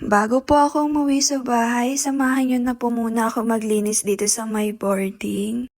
Bago po ako umuwi sa bahay, samahan niyo na po muna ako maglinis dito sa my boarding.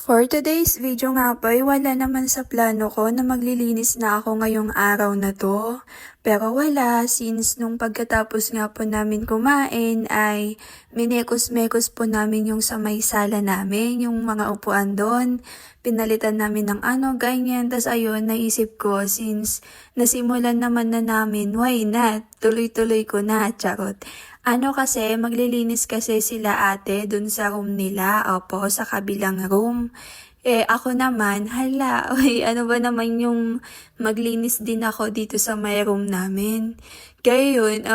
For today's video nga po, ay wala naman sa plano ko na maglilinis na ako ngayong araw na to. Pero wala, since nung pagkatapos nga po namin kumain ay minekos-mekos po namin yung sa may sala namin, yung mga upuan doon. Pinalitan namin ng ganyan. Tas ayun, naisip ko, since nasimulan naman na namin, why not? Tuloy-tuloy ko na, charot. Kasi, maglilinis kasi sila ate dun sa room nila, opo, sa kabilang room. Ako naman, hala, uy, ano ba naman yung maglinis din ako dito sa may room namin. Kaya yun,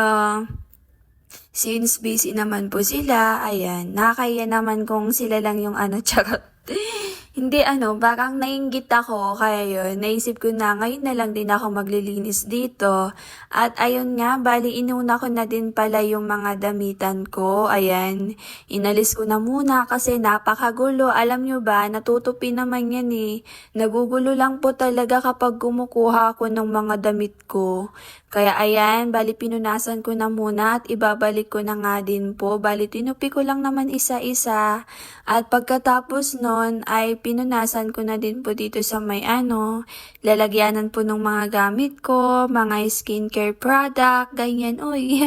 since busy naman po sila, ayan, nakakaya naman kung sila lang yung charot. Hindi parang nainggit ako, kaya yun, naisip ko na ngayon na lang din ako maglilinis dito. At ayun nga, bali inuna ko na din pala yung mga damitan ko, ayan, inalis ko na muna kasi napakagulo. Alam nyo ba, natutupi naman yan eh. Nagugulo lang po talaga kapag kumukuha ako ng mga damit ko. Kaya ayan, bali pinunasan ko na muna at ibabalik ko na nga din po. Bali tinupi ko lang naman isa-isa. At pagkatapos nun ay pinunasan ko na din po dito sa may lalagyanan po ng mga gamit ko, mga skincare product, ganyan. Uy,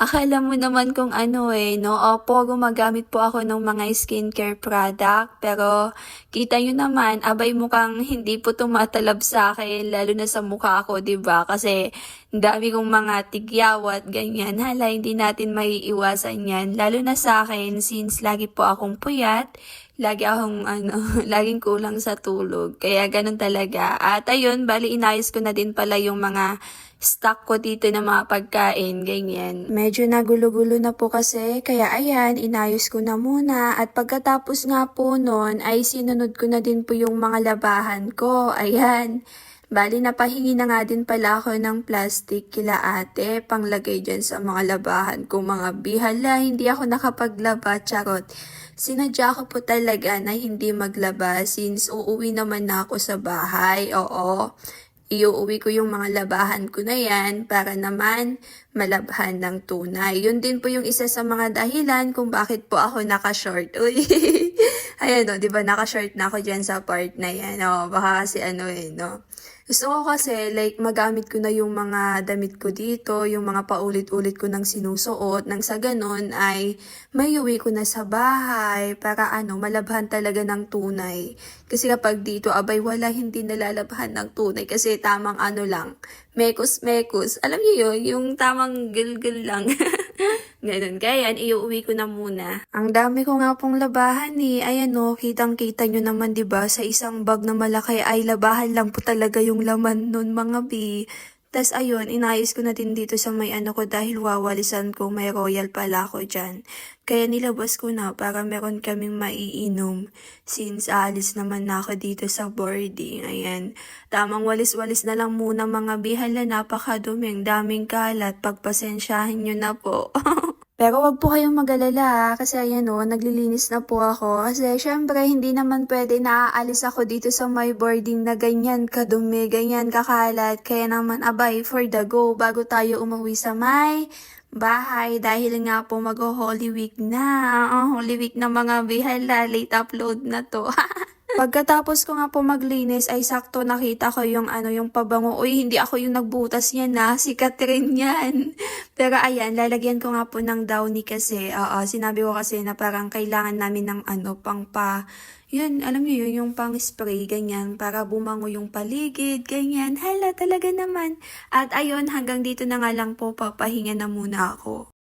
akala mo naman kung no? Opo, gumagamit po ako ng mga skincare product. Pero kita nyo naman, abay mukhang hindi po tumatalab sa akin, lalo na sa mukha ko, 'di ba? Kasi dami kong mga tigyawat, ganyan. Hala, hindi natin maiiwasan yan. Lalo na sa akin, since lagi po akong puyat, lagi akong laging kulang sa tulog. Kaya ganun talaga. At ayun, bali inayos ko na din pala yung mga stock ko dito ng mga pagkain, ganyan. Medyo nagulo-gulo na po kasi, kaya ayan, inayos ko na muna. At pagkatapos nga po nun, ay sinunod ko na din po yung mga labahan ko. Ayan. Bali, napahingi na nga din pala ako ng plastic kila ate, panglagay dyan sa mga labahan ko, mga bihala, hindi ako nakapaglaba, charot. Sinadya ko po talaga na hindi maglaba since uuwi naman na ako sa bahay, oo. Iuuwi ko yung mga labahan ko na yan para naman malabhan ng tunay. Yun din po yung isa sa mga dahilan kung bakit po ako naka-short. Uy, ayan o, diba naka-short na ako dyan sa part na yan. O, baka kasi no. Gusto ko kasi like magamit ko na yung mga damit ko dito, yung mga paulit-ulit ko nang sinusuot, nang sa ganun ay maiuwi ko na sa bahay para malabhan talaga ng tunay. Kasi kapag dito, abay wala, hindi nalalabhan ng tunay kasi tamang lang, mekos-mekos. Alam niyo yun, yung tamang gil-gil lang. Ganun. Kaya yan, iuwi ko na muna. Ang dami ko nga pong labahan eh. Ayan kitang-kita nyo naman 'di ba sa isang bag na malaki ay labahan lang po talaga yung laman nun mga bi. Tas ayun, inayos ko na din dito sa may ko dahil wawalisan ko, may royal pala ako dyan. Kaya nilabas ko na para meron kaming maiinom. Since aalis naman na ako dito sa boarding. Ayan, tamang walis-walis na lang muna mga bihala, napakaduming, daming kalat, pagpasensyahan nyo na po. Pero wag po kayong mag-alala kasi ayan naglilinis na po ako. Kasi syempre hindi naman pwede na aalis ako dito sa my boarding na ganyan kadumi, ganyan kakalat. Kaya naman abay for the go bago tayo umuwi sa my bahay. Dahil nga po mag-Holy Week na. Holy Week na mga bihala, late upload na to. Pagkatapos ko nga po maglinis ay sakto nakita ko yung yung pabango. Uy, hindi ako yung nagbutas niyan na, si Catherine yan. Pero ayan, lalagyan ko nga po ng Downy kasi, sinabi ko kasi na parang kailangan namin ng yun, alam niyo yun, yung pang spray, ganyan, para bumango yung paligid, ganyan. Hala, talaga naman. At ayun, hanggang dito na nga lang po, papahinga na muna ako.